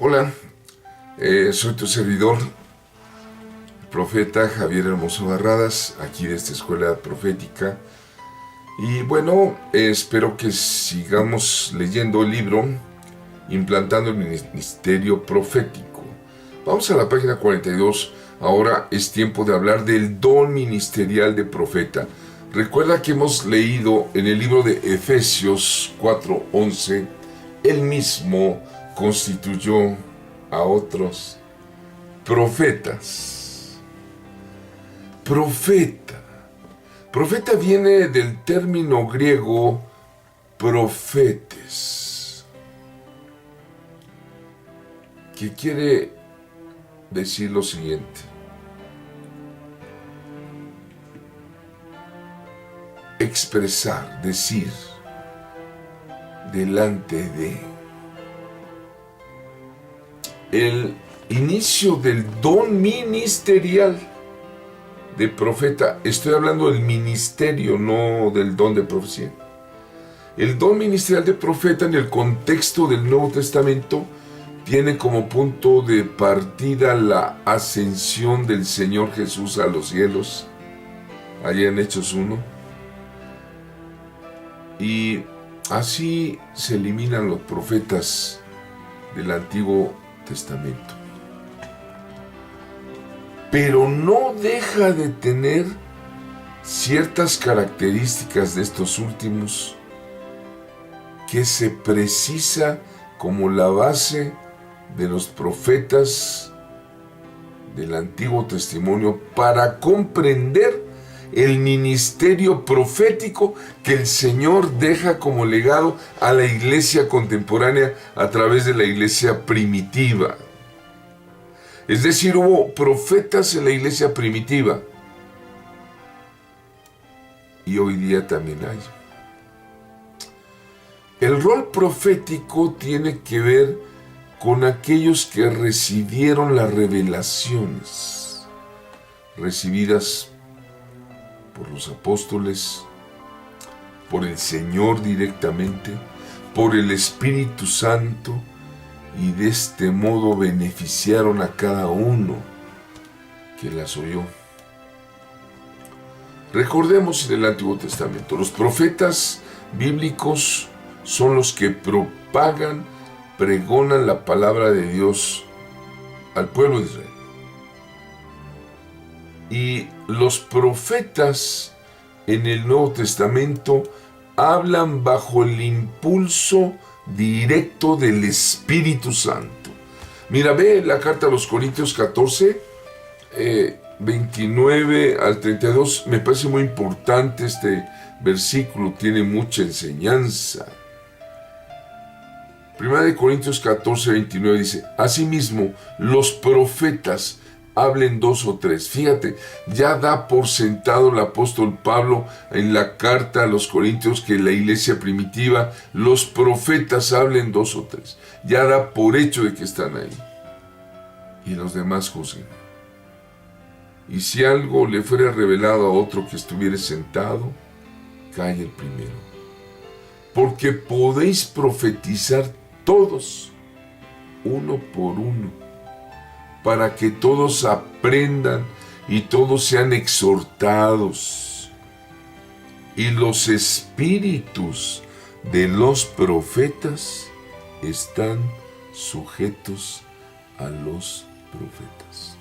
Hola, soy tu servidor, el profeta Javier Hermoso Barradas, aquí de esta escuela profética. Y bueno, espero que sigamos leyendo el libro Implantando el Ministerio Profético. Vamos a la página 42. Ahora es tiempo de hablar del don ministerial de profeta. Recuerda que hemos leído en el libro de Efesios 4:11, él mismo constituyó a otros profetas. Profeta. Profeta viene del término griego profetes, que quiere decir lo siguiente: expresar, decir, delante de. El inicio del don ministerial de profeta, estoy hablando del ministerio, no del don de profecía. El don ministerial de profeta en el contexto del Nuevo Testamento tiene como punto de partida la ascensión del Señor Jesús a los cielos, allá en Hechos 1. Y así se eliminan los profetas del Antiguo Testamento. Pero no deja de tener ciertas características de estos últimos que se precisa como la base de los profetas del Antiguo Testimonio para comprender el ministerio profético que el Señor deja como legado a la iglesia contemporánea a través de la iglesia primitiva. Es decir, hubo profetas en la iglesia primitiva y hoy día también hay. El rol profético tiene que ver con aquellos que recibieron las revelaciones recibidas por los apóstoles, por el Señor directamente, por el Espíritu Santo, y de este modo beneficiaron a cada uno que las oyó. Recordemos en el Antiguo Testamento, los profetas bíblicos son los que propagan, pregonan la palabra de Dios al pueblo de Israel. Y los profetas en el Nuevo Testamento hablan bajo el impulso directo del Espíritu Santo. Mira, ve la carta a los Corintios 14, 29 al 32. Me parece muy importante este versículo, tiene mucha enseñanza. Primera de Corintios 14, 29 dice: asimismo, los profetas hablen dos o tres. Fíjate, ya da por sentado el apóstol Pablo en la carta a los Corintios que en la iglesia primitiva los profetas hablen dos o tres. Ya da por hecho de que están ahí. Y los demás juzguen. Y si algo le fuera revelado a otro que estuviera sentado, calle el primero. Porque podéis profetizar todos, uno por uno, para que todos aprendan y todos sean exhortados. Y los espíritus de los profetas están sujetos a los profetas.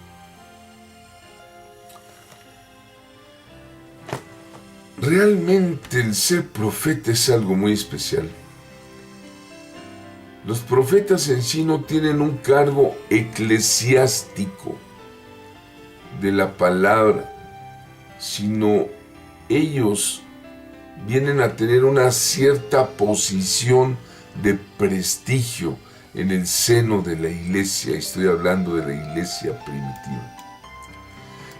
Realmente el ser profeta es algo muy especial. Los profetas en sí no tienen un cargo eclesiástico de la palabra, sino ellos vienen a tener una cierta posición de prestigio en el seno de la iglesia. Estoy hablando de la iglesia primitiva.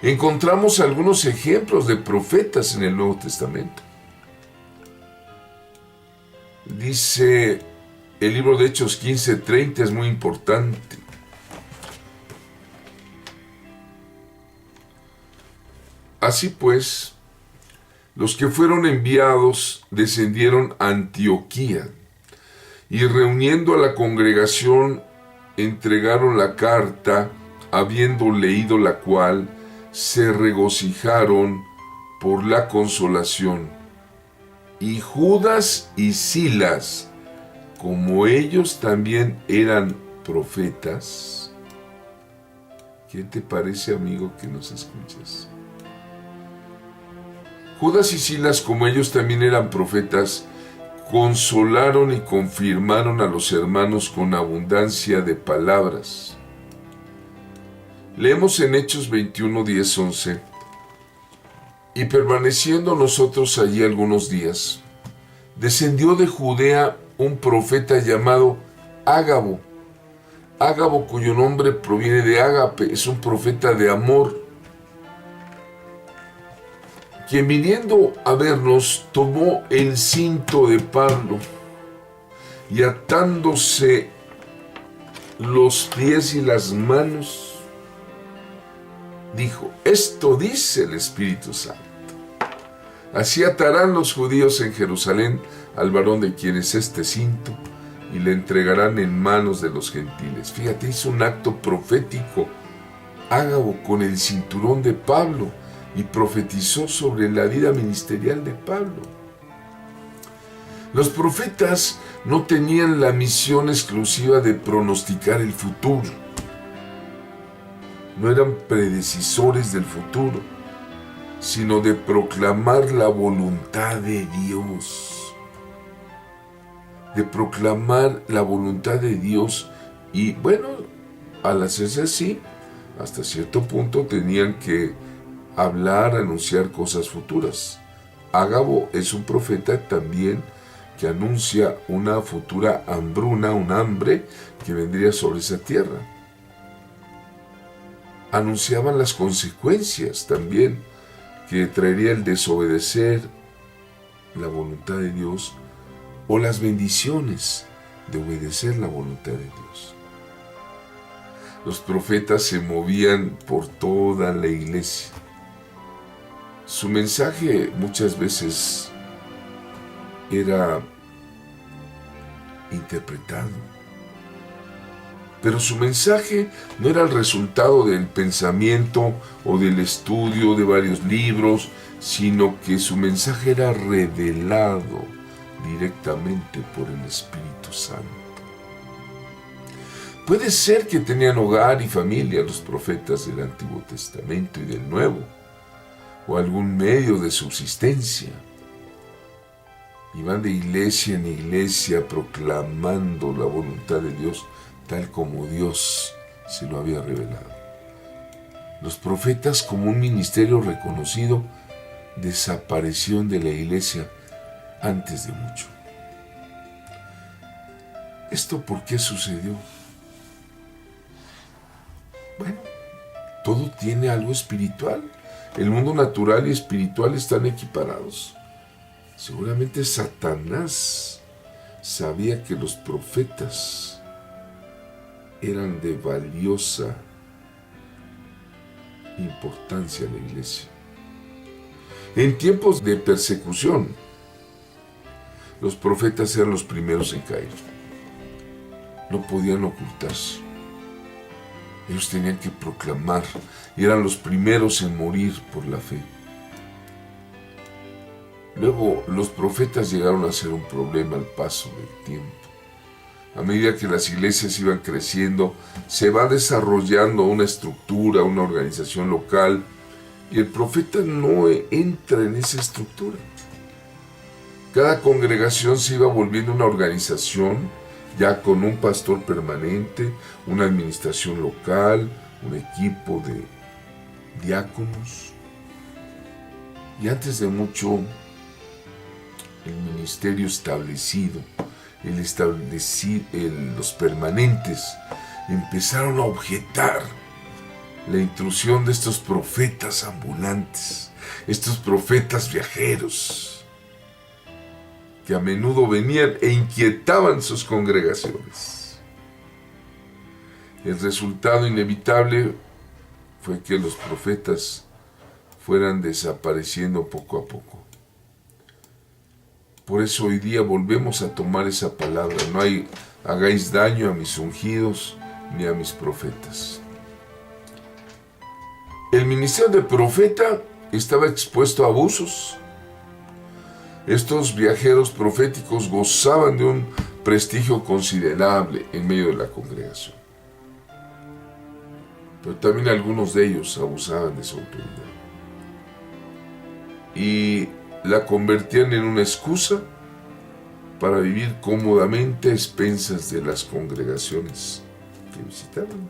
Encontramos algunos ejemplos de profetas en el Nuevo Testamento. Dice el libro de Hechos 15:30, es muy importante. Así pues, los que fueron enviados descendieron a Antioquía y reuniendo a la congregación entregaron la carta, habiendo leído la cual, se regocijaron por la consolación. Y Judas y Silas, como ellos también eran profetas. ¿Quién te parece, amigo, que nos escuchas? Judas y Silas, como ellos también eran profetas, consolaron y confirmaron a los hermanos con abundancia de palabras. Leemos en Hechos 21, 10, 11. Y permaneciendo nosotros allí algunos días, descendió de Judea un profeta llamado Ágabo. Ágabo, cuyo nombre proviene de ágape, es un profeta de amor, quien viniendo a vernos tomó el cinto de Pablo y atándose los pies y las manos, dijo: esto dice el Espíritu Santo. Así atarán los judíos en Jerusalén al varón de quien es este cinto y le entregarán en manos de los gentiles. Fíjate, hizo un acto profético Ágabo con el cinturón de Pablo y profetizó sobre la vida ministerial de Pablo. Los profetas no tenían la misión exclusiva de pronosticar el futuro. No eran predecisores del futuro, sino de proclamar la voluntad de Dios. De proclamar la voluntad de Dios. Y bueno, al hacerse así, hasta cierto punto tenían que hablar, anunciar cosas futuras. Ágabo es un profeta también que anuncia una futura hambruna, un hambre que vendría sobre esa tierra. Anunciaban las consecuencias también que traería el desobedecer la voluntad de Dios o las bendiciones de obedecer la voluntad de Dios. Los profetas se movían por toda la iglesia. Su mensaje muchas veces era interpretado, pero su mensaje no era el resultado del pensamiento o del estudio de varios libros, sino que su mensaje era revelado directamente por el Espíritu Santo. Puede ser que tenían hogar y familia los profetas del Antiguo Testamento y del Nuevo, o algún medio de subsistencia. Iban de iglesia en iglesia proclamando la voluntad de Dios tal como Dios se lo había revelado. Los profetas, como un ministerio reconocido, desaparecieron de la iglesia antes de mucho. ¿Esto por qué sucedió? Bueno, todo tiene algo espiritual. El mundo natural y espiritual están equiparados. Seguramente Satanás sabía que los profetas eran de valiosa importancia en la iglesia. En tiempos de persecución, los profetas eran los primeros en caer. No podían ocultarse. Ellos tenían que proclamar y eran los primeros en morir por la fe. Luego, los profetas llegaron a ser un problema al paso del tiempo. A medida que las iglesias iban creciendo, se va desarrollando una estructura, una organización local, y el profeta no entra en esa estructura. Cada congregación se iba volviendo una organización, ya con un pastor permanente, una administración local, un equipo de diáconos. Y antes de mucho, el ministerio establecido, los permanentes, empezaron a objetar la intrusión de estos profetas ambulantes, estos profetas viajeros, que a menudo venían e inquietaban sus congregaciones. El resultado inevitable fue que los profetas fueran desapareciendo poco a poco. Por eso hoy día volvemos a tomar esa palabra: no hagáis daño a mis ungidos, ni a mis profetas. El ministerio de profeta estaba expuesto a abusos. Estos viajeros proféticos gozaban de un prestigio considerable en medio de la congregación. Pero también algunos de ellos abusaban de su autoridad y la convertían en una excusa para vivir cómodamente a expensas de las congregaciones que visitaban.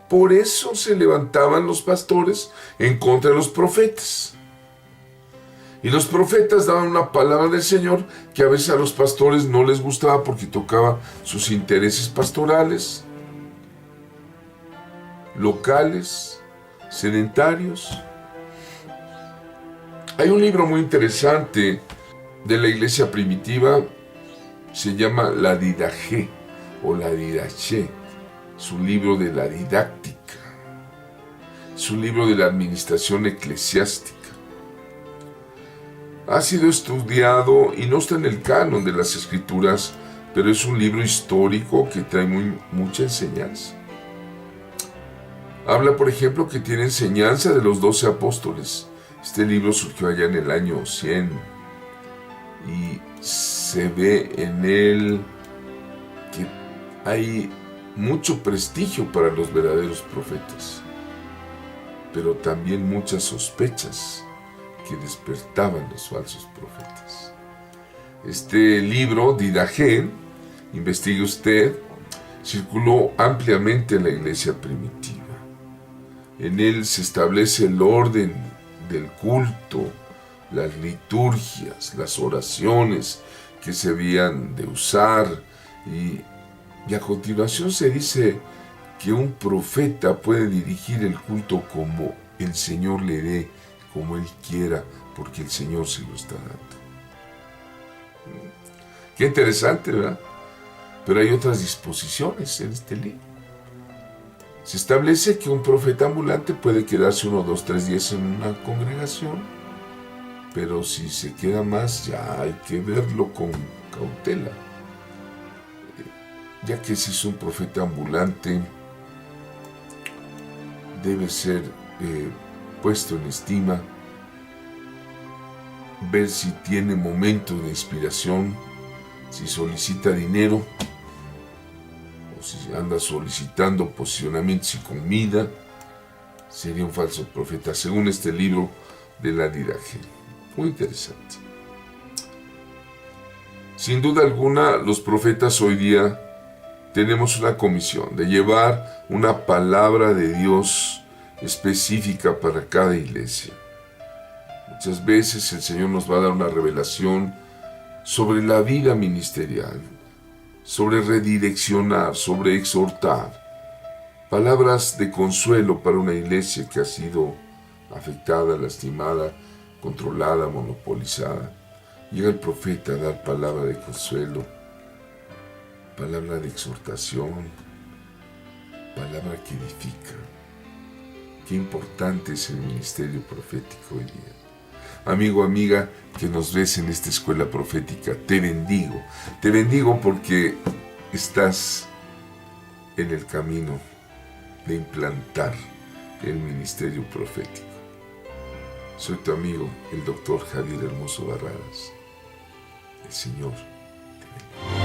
Por eso se levantaban los pastores en contra de los profetas. Y los profetas daban una palabra del Señor que a veces a los pastores no les gustaba porque tocaba sus intereses pastorales, locales, sedentarios. Hay un libro muy interesante de la iglesia primitiva, se llama La Didaché o La Didaché, su libro de la didáctica, su libro de la administración eclesiástica. Ha sido estudiado y no está en el canon de las escrituras, pero es un libro histórico que trae mucha enseñanza. Habla, por ejemplo, que tiene enseñanza de los 12 apóstoles. Este libro surgió allá en el año 100 y se ve en él que hay mucho prestigio para los verdaderos profetas, pero también muchas sospechas que despertaban los falsos profetas. Este libro, Didaché, investigue usted, circuló ampliamente en la iglesia primitiva. En él se establece el orden del culto, las liturgias, las oraciones que se habían de usar y a continuación se dice que un profeta puede dirigir el culto como el Señor le dé, como Él quiera, porque el Señor se lo está dando. Qué interesante, ¿verdad? Pero hay otras disposiciones en este libro. Se establece que un profeta ambulante puede quedarse 1, 2, 3 días en una congregación, pero si se queda más, ya hay que verlo con cautela, ya que si es un profeta ambulante, debe ser puesto en estima, ver si tiene momentos de inspiración, si solicita dinero, o si anda solicitando posicionamientos y comida, sería un falso profeta, según este libro de la Didaché. Muy interesante. Sin duda alguna, los profetas hoy día tenemos una comisión de llevar una palabra de Dios específica para cada iglesia. Muchas veces el Señor nos va a dar una revelación sobre la vida ministerial, sobre redireccionar, sobre exhortar. Palabras de consuelo para una iglesia que ha sido afectada, lastimada, controlada, monopolizada. Llega el profeta a dar palabra de consuelo, palabra de exhortación, palabra que edifica. Qué importante es el ministerio profético hoy día. Amigo, amiga, que nos ves en esta escuela profética, te bendigo. Te bendigo porque estás en el camino de implantar el ministerio profético. Soy tu amigo, el doctor Javier Hermoso Barradas. El Señor te bendiga.